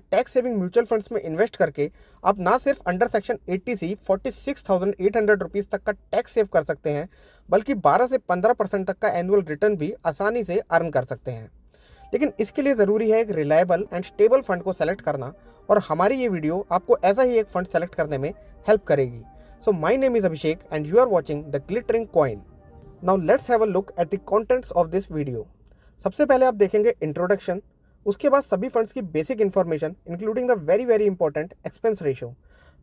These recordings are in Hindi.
टैक्स सेविंग म्यूचुअल फंड्स में इन्वेस्ट करके आप ना सिर्फ अंडर सेक्शन 80C 46,800 रुपीज़ तक का टैक्स सेव कर सकते हैं, बल्कि 12 से 15% तक का एनुअल रिटर्न भी आसानी से अर्न कर सकते हैं। लेकिन इसके लिए ज़रूरी है एक रिलायबल एंड स्टेबल फंड को सेलेक्ट करना, और हमारी ये वीडियो आपको ऐसा ही एक फंड सेलेक्ट करने में हेल्प करेगी। So my name is Abhishek and you are watching the Glittering Coin. Now let's have a look at the contents of this video. सबसे पहले आप देखेंगे इंट्रोडक्शन, उसके बाद सभी फंड्स की basic information including the very important expense ratio.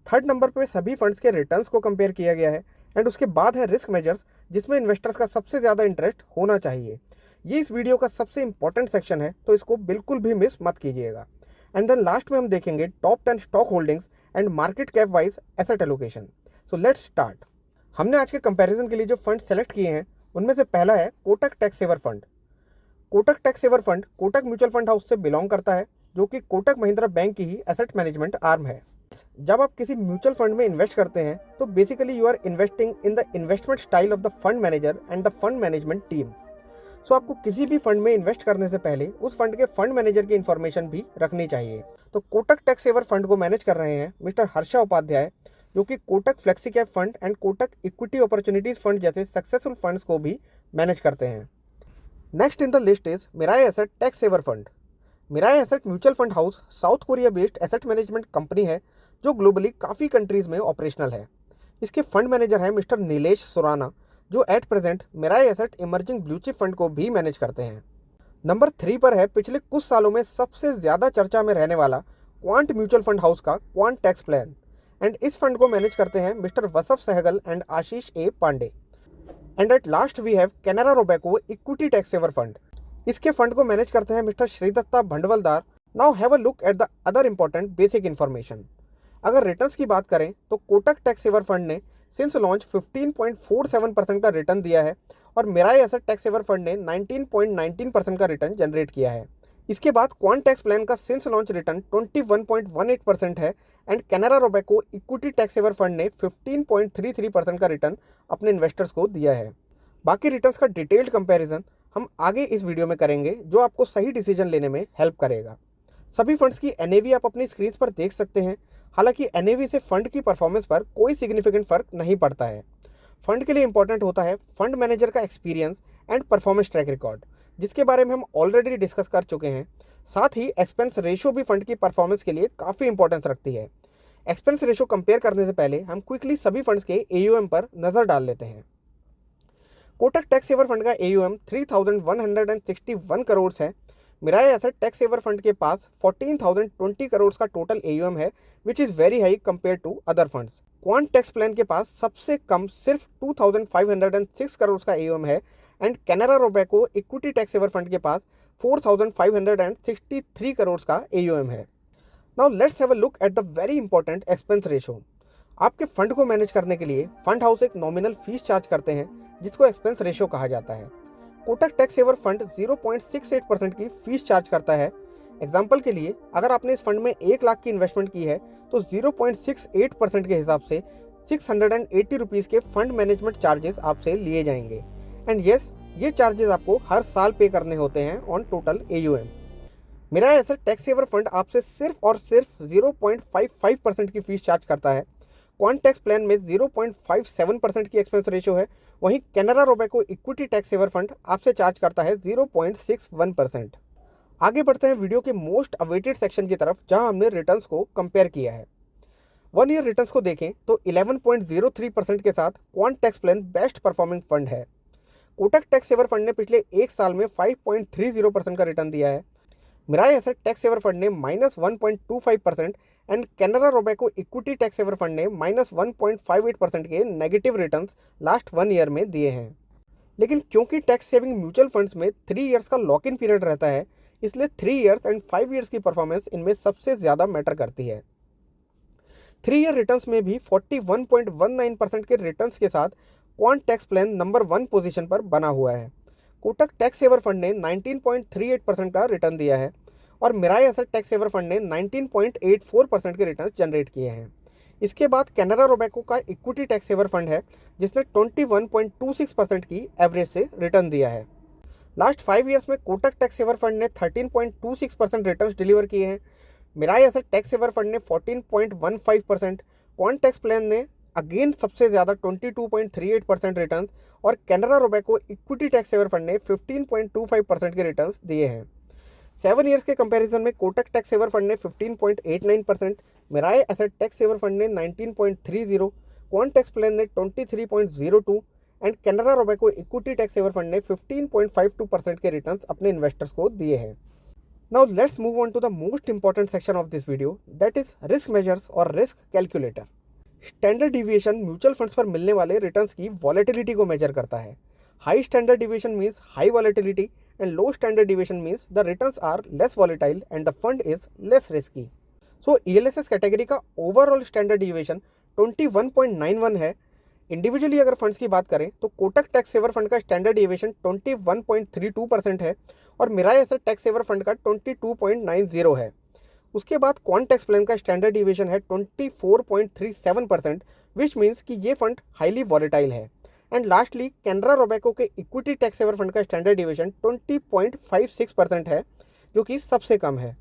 Third number पे सभी फंड्स के रिटर्न्स को कंपेयर किया गया है, एंड उसके बाद है रिस्क मेजर्स, जिसमें इन्वेस्टर्स का सबसे ज़्यादा इंटरेस्ट होना चाहिए। ये इस वीडियो का सबसे इंपॉर्टेंट सेक्शन है, तो इसको बिल्कुल भी मिस मत कीजिएगा। एंड देन लास्ट में हम देखेंगे top 10 stock holdings and market cap wise asset allocation. So let's start. हमने आज के कंपैरिजन के लिए जो फंड सेलेक्ट किए हैं उनमें से पहला है Kotak tax saver fund. Kotak tax saver fund Kotak mutual fund house से बिलोंग करता है, जो कि कोटक महिंद्रा बैंक की ही एसेट मैनेजमेंट आर्म है। जब आप किसी म्यूचुअल फंड में इन्वेस्ट करते हैं तो basically you are investing in the investment style of the fund manager and the fund management team. So आपको किसी भी फंड में इन्वेस्ट करने से पहले उस फंड के फंड मैनेजर की इन्फॉर्मेशन भी रखनी चाहिए। तो कोटक टैक्स सेवर फंड को मैनेज कर रहे हैं मिस्टर हर्षा उपाध्याय, जो कि Kotak flexi cap fund and Kotak equity opportunities fund जैसे सक्सेसफुल फंड्स को भी मैनेज करते हैं। Next in the list is Mirae asset tax saver fund. Mirae asset mutual fund house South Korea based asset management company है, जो ग्लोबली काफ़ी कंट्रीज़ में ऑपरेशनल है। इसके फंड मैनेजर हैं मिस्टर नीलेश सुराना, जो at present Mirae asset emerging blue chip fund को भी मैनेज करते हैं। नंबर 3 पर है पिछले कुछ सालों में सबसे ज़्यादा चर्चा में रहने वाला क्वांट म्यूचुअल फंड हाउस का क्वांट टैक्स प्लान, एंड इस फंड को मैनेज करते हैं mister Vasav Sahgal and Ashish A Pandey. And at last we have Canara Robeco equity tax saver fund. इसके फंड को मैनेज करते हैं mister Shridatta Bhandwaldar. Now have a look at the other important basic information. अगर रिटर्न्स की बात करें तो कोटक टैक्स सेवर फंड ने सिंस लॉन्च 15.47% का रिटर्न दिया है, और Mirae asset tax saver fund ने 19.19% का रिटर्न जनरेट किया है। इसके बाद क्वांट टैक्स प्लान का सिंस लॉन्च रिटर्न 21.18% है, and Canara Robeco equity tax saver fund ने 15.33% का रिटर्न अपने इन्वेस्टर्स को दिया है। बाकी रिटर्न्स का डिटेल्ड कंपैरिजन हम आगे इस वीडियो में करेंगे, जो आपको सही डिसीजन लेने में हेल्प करेगा। सभी फंड्स की एनएवी आप अपनी स्क्रीन पर देख सकते हैं। हालांकि एनएवी से फंड की परफॉर्मेंस पर कोई सिग्निफिकेंट फर्क नहीं पड़ता है। फंड के लिए इंपॉर्टेंट होता है फंड मैनेजर का experience and performance track record, जिसके बारे में हम ऑलरेडी डिस्कस कर चुके हैं। साथ ही एक्सपेंस रेशियो भी फंड की परफॉर्मेंस के लिए काफ़ी इंपॉर्टेंस रखती है। एक्सपेंस रेशियो कंपेयर करने से पहले हम क्विकली सभी फंड्स के AUM पर नज़र डाल लेते हैं। कोटक टैक्स सेवर फंड का AUM 3,161 करोड़ है। Mirae asset tax saver fund के पास 14,020 करोड़ का टोटल AUM है, which is very high compare to other funds. Quant tax plan के पास सबसे कम सिर्फ 2,506 करोड़ का AUM है, and Canara Robeco equity tax saver fund के पास 4,563 करोड़ का AUM है। Now let's have a look at the very important expense ratio. आपके फंड को मैनेज करने के लिए फंड हाउस एक नॉमिनल फीस चार्ज करते हैं, जिसको एक्सपेंस रेशो कहा जाता है। कोटक टैक्स सेवर फंड 0.68% की फीस चार्ज करता है। एग्जाम्पल के लिए अगर आपने इस फंड में 1 लाख की इन्वेस्टमेंट की है तो 0.68% के हिसाब से 680 रुपीज़ के फंड मैनेजमेंट चार्जेस आपसे लिए जाएंगे। एंड यस, ये चार्जेस आपको हर साल पे करने होते हैं on total AUM। Mirae asset tax saver fund आपसे सिर्फ और सिर्फ 0.55% की फीस चार्ज करता है। क्वांट टैक्स प्लान में 0.57% की एक्सपेंस रेशियो है। वहीं Canara Robeco equity tax saver fund आपसे चार्ज करता है 0.61%। आगे बढ़ते हैं वीडियो के मोस्ट अवेटेड सेक्शन की तरफ, जहां हमने रिटर्न्स को कंपेयर किया है। 1 ईयर रिटर्न्स को देखें तो 11.03% के साथ quant tax plan best performing fund है। कोटक टैक्स सेवर फंड ने पिछले 1 साल में 5.30% का रिटर्न दिया है। Mirae asset tax saver fund ने -1.25% and Canara Robeco equity tax saver fund ने -1.58% के नेगेटिव रिटर्न्स लास्ट 1 ईयर में दिए हैं। लेकिन क्योंकि टैक्स सेविंग म्यूचुअल फंड्स में 3 ईयर्स का लॉक इन पीरियड रहता है, इसलिए 3 ईयर्स एंड 5 ईयर्स की परफॉर्मेंस इनमें सबसे ज़्यादा मैटर करती है। 3 ईयर रिटर्न्स में भी 41.19% के रिटर्न्स के साथ quant tax plan number 1 position पर बना हुआ है। कोटक टैक्स सेवर फंड ने 19.38% का रिटर्न दिया है, और Mirae asset tax saver fund ने 19.84% के रिटर्न जनरेट किए हैं। इसके बाद कैनरा रोबेको का इक्विटी टैक्स सेवर फंड है, जिसने 21.26% की एवरेज से रिटर्न दिया है। लास्ट 5 ईयर्स में कोटक टैक्स सेवर फंड ने 13.26% रिटर्न्स डिलीवर किए हैं। Mirae asset tax saver fund ने 14.15%, क्वांटेक्स प्लान ने अगेन सबसे ज़्यादा 22.38% रिटर्न्स और Canara Robeco equity tax saver fund ने 15.25% के रिटर्न्स दिए हैं। 7 ईयर्स के कंपैरिजन में कोटक टैक्स सेवर फंड ने 15.89%, Mirae asset tax saver fund ने 19.30%, क्वांटेक्स प्लान ने 23.02% and Canara Robeco equity tax saver fund ने 15.52% के रिटर्न्स अपने इन्वेस्टर्स को दिए हैं। Now let's move on to the most important section of this video, that is risk measures और risk calculator. Standard deviation mutual funds पर मिलने वाले रिटर्न्स की वॉलेटिलिटी को मेजर करता है। High standard deviation means high volatility and low standard deviation means the returns are less volatile and the fund is less risky. So ELSS category का ओवरऑल स्टैंडर्ड डिविएशन 21.91 है। इंडिविजुअली अगर फंड्स की बात करें तो कोटक टैक्स सेवर फंड का स्टैंडर्ड डिविएशन 21.32% है और Mirae asset tax saver fund का 22.90 है। उसके बाद क्वांटेक्स प्लान का स्टैंडर्ड डिविएशन है 24.37%, विच मीन्स कि ये फंड हाईली वॉलेटाइल है। एंड लास्टली कैनरा रोबेको के इक्विटी टैक्स सेवर फंड का स्टैंडर्ड डिविएशन 20.56% है, जो कि सबसे कम है।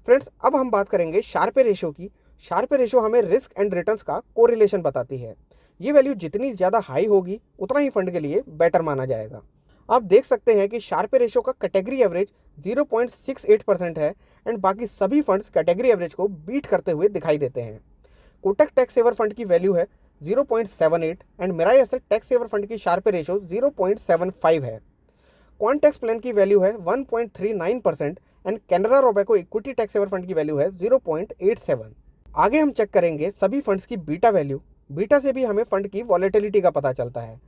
फ्रेंड्स, अब हम बात करेंगे शार्पे रेशियो की। शार्पे रेशियो हमें रिस्क एंड रिटर्न्स का कोरिलेशन बताती है। ये वैल्यू जितनी ज़्यादा हाई होगी उतना ही फंड के लिए बेटर माना जाएगा। आप देख सकते हैं कि शार्पे रेशियो का कैटेगरी एवरेज 0.68% है एंड बाकी सभी फंड्स कैटेगरी एवरेज को बीट करते हुए दिखाई देते हैं। कोटक टैक्स सेवर फंड की वैल्यू है 0.78 and Mirae asset tax saver fund की शार्पे रेशियो 0.75 है। क्वांटेक्स प्लान की वैल्यू है 1.39% and Canara Robeco equity tax saver fund की वैल्यू है 0.87। आगे हम चेक करेंगे सभी फंड्स की बीटा वैल्यू। बीटा से भी हमें फंड की वॉलेटिलिटी का पता चलता है।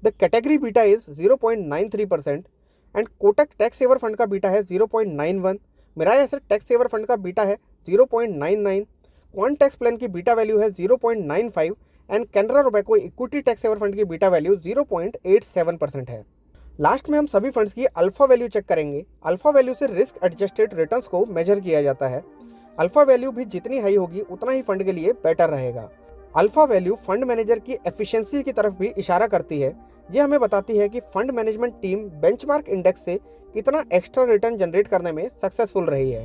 The category beta is 0.93% and Kotak tax saver fund का बीटा है 0.91, Mirae asset tax saver fund का बीटा है 0.99, क्वांटेक्स प्लान की बीटा वैल्यू है 0.95 and Canara Robeco equity tax saver fund की बीटा वैल्यू 0.87% है। लास्ट में हम सभी फंड्स की अल्फा वैल्यू चेक करेंगे। अल्फा वैल्यू से रिस्क एडजस्टेड रिटर्न्स को मेजर किया जाता है। अल्फा वैल्यू भी जितनी हाई होगी उतना ही फंड के लिए बेटर रहेगा। अल्फा वैल्यू फंड मैनेजर की एफिशिएंसी की तरफ भी इशारा करती है। ये हमें बताती है कि fund management team benchmark index से कितना एक्स्ट्रा रिटर्न जनरेट करने में सक्सेसफुल रही है।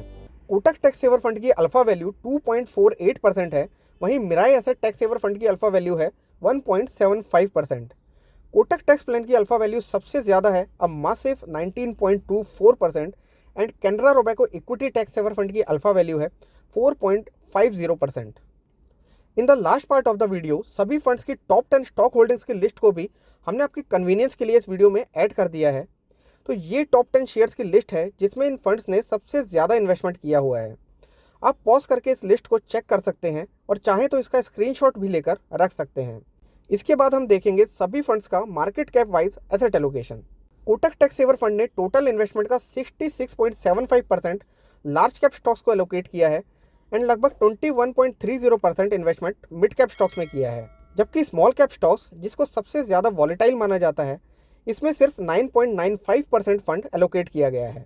कोटक टैक्स सेवर फंड की अल्फा वैल्यू 2.48% है, वहीं Mirae asset tax saver fund की अल्फा वैल्यू है 1.75%। कोटक टैक्स प्लान की अल्फा वैल्यू सबसे ज़्यादा है, a massive 19.24% and Canara Robeco equity tax saver fund की अल्फा वैल्यू है 4.50%। In the last part of the video सभी फंड्स की टॉप 10 स्टॉक होल्डिंग्स की लिस्ट को भी हमने आपकी कन्वीनियंस के लिए इस वीडियो में ऐड कर दिया है। तो ये टॉप 10 शेयर्स की लिस्ट है जिसमें इन फंड्स ने सबसे ज़्यादा इन्वेस्टमेंट किया हुआ है। आप पॉज करके इस लिस्ट को चेक कर सकते हैं और चाहें तो इसका स्क्रीनशॉट भी लेकर रख सकते हैं। इसके बाद हम देखेंगे सभी फंड्स का market cap wise asset allocation. Kotak tax saver fund ने टोटल इन्वेस्टमेंट का 66.75% लार्ज कैप स्टॉक्स को एलोकेट किया है एंड लगभग 21.30% इन्वेस्टमेंट मिड कैप स्टॉक्स में किया है, जबकि स्मॉल कैप स्टॉक्स जिसको सबसे ज़्यादा वॉलेटाइल माना जाता है इसमें सिर्फ 9.95% फंड एलोकेट किया गया है।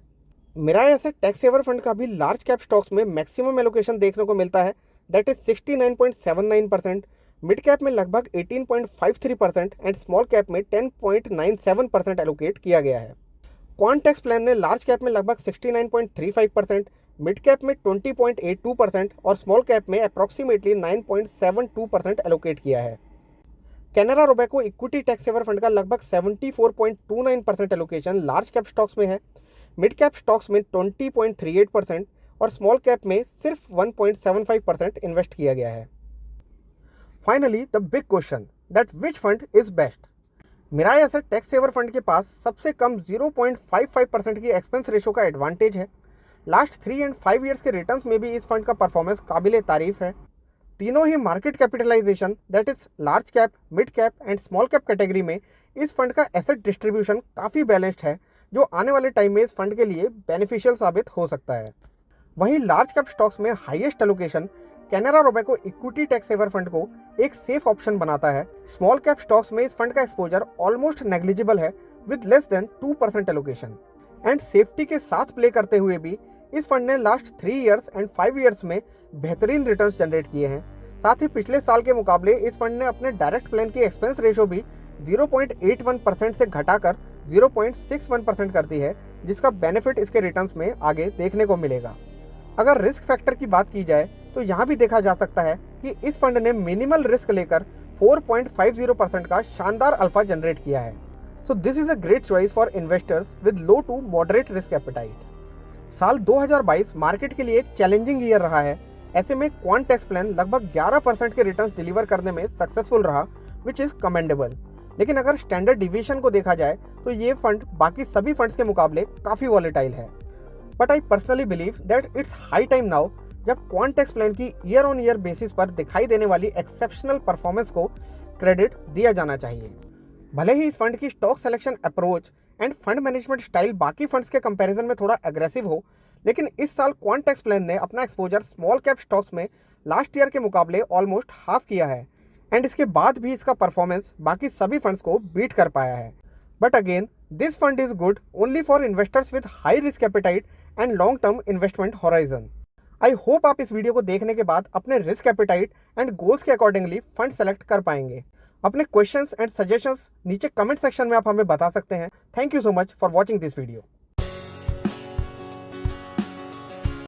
Mirae asset tax saver fund का भी लार्ज कैप स्टॉक्स में मैक्सिमम एलोकेशन देखने को मिलता है, दैट इज 69.79%, मिड कैप में लगभग 18.53% एंड स्मॉल कैप में 10.97% एलोकेट किया गया है। क्वांटेक्स प्लान ने लार्ज कैप में लगभग 69.35%, मिड कैप में 20.82% और स्मॉल कैप में अप्रॉक्सीमेटली 9.72% एलोकेट किया है। Canara Robeco equity tax saver fund का लगभग 74.29% एलोकेशन लार्ज कैप स्टॉक्स में है, मिड कैप स्टॉक्स में 20.38% और स्मॉल कैप में सिर्फ 1.75% इन्वेस्ट किया गया है। Finally the big question that which fund is best. Mirae asset tax saver fund के पास सबसे कम 0.55% की एक्सपेंस रेशो का एडवांटेज है। लास्ट 3 एंड 5 ईयर्स के रिटर्न्स में भी इस फंड का परफॉर्मेंस काबिले तारीफ है। तीनों ही market capitalization that is large cap, mid cap and small cap category में इस फंड का एसेट डिस्ट्रीब्यूशन काफ़ी बैलेंस्ड है, जो आने वाले टाइम में इस फंड के लिए बेनिफिशियल साबित हो सकता है। वहीं लार्ज कैप स्टॉक्स में highest allocation Canara Robeco equity tax saver fund को एक सेफ ऑप्शन बनाता है। स्मॉल कैप स्टॉक्स में इस फंड का एक्सपोजर ऑलमोस्ट नेग्लिजिबल है with less than 2% allocation and safety के साथ प्ले करते हुए भी इस फंड ने लास्ट 3 ईयर्स एंड 5 ईयर्स में बेहतरीन रिटर्न्स जनरेट किए हैं। साथ ही पिछले साल के मुकाबले इस फंड ने अपने डायरेक्ट प्लान की एक्सपेंस रेशो भी 0.81% से घटाकर 0.61% कर दी है, जिसका बेनिफिट इसके रिटर्न्स में आगे देखने को मिलेगा। अगर रिस्क फैक्टर की बात की जाए तो यहाँ भी देखा जा सकता है कि इस फंड ने मिनिमल रिस्क लेकर 4.50% का शानदार अल्फा जनरेट किया है। So this is a great choice for investors with low to moderate risk appetite. साल 2022 मार्केट के लिए एक चैलेंजिंग ईयर रहा है। ऐसे में क्वांट टैक्स प्लान लगभग 11% के रिटर्न्स डिलीवर करने में सक्सेसफुल रहा, विच इज कमेंडेबल। लेकिन अगर स्टैंडर्ड डिविएशन को देखा जाए तो ये फंड बाकी सभी फंड्स के मुकाबले काफ़ी वॉलेटाइल है। But I personally believe that it's high time now जब क्वांट टैक्स प्लान की ईयर ऑन ईयर बेसिस पर दिखाई देने वाली एक्सेप्शनल परफॉर्मेंस को क्रेडिट दिया जाना चाहिए। भले ही इस फंड की stock selection approach end fund management style बाकी फंड्स के कंपैरिजन में थोड़ा एग्रेसिव हो, लेकिन इस साल क्वांट टैक्स प्लान ने अपना एक्सपोजर स्मॉल कैप स्टॉक्स में लास्ट ईयर के मुकाबले ऑलमोस्ट हाफ किया है एंड इसके बाद भी इसका परफॉर्मेंस बाकी सभी फंड्स को बीट कर पाया है। But again this fund is good only for investors with high risk appetite and long term investment horizon. I hope आप इस वीडियो को देखने के बाद अपने रिस्क एपेटाइट एंड गोल्स के अकॉर्डिंगली फंड सेलेक्ट कर पाएंगे। अपने क्वेश्चंस एंड सजेशंस नीचे कमेंट सेक्शन में आप हमें बता सकते हैं। Thank you so much for watching this video.